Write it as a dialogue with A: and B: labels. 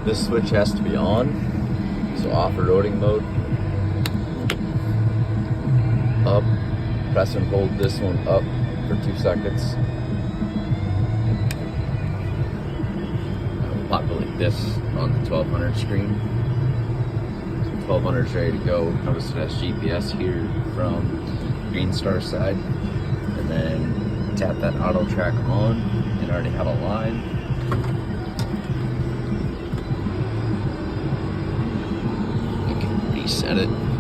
A: This switch has to be on, so off-roading mode. Up, press and hold this one up for 2 seconds. I'll populate this on the 1200 screen. So 1200 is ready to go. Notice it has GPS here from Green Star side. And then tap that auto track on and already have a line. I can reset it.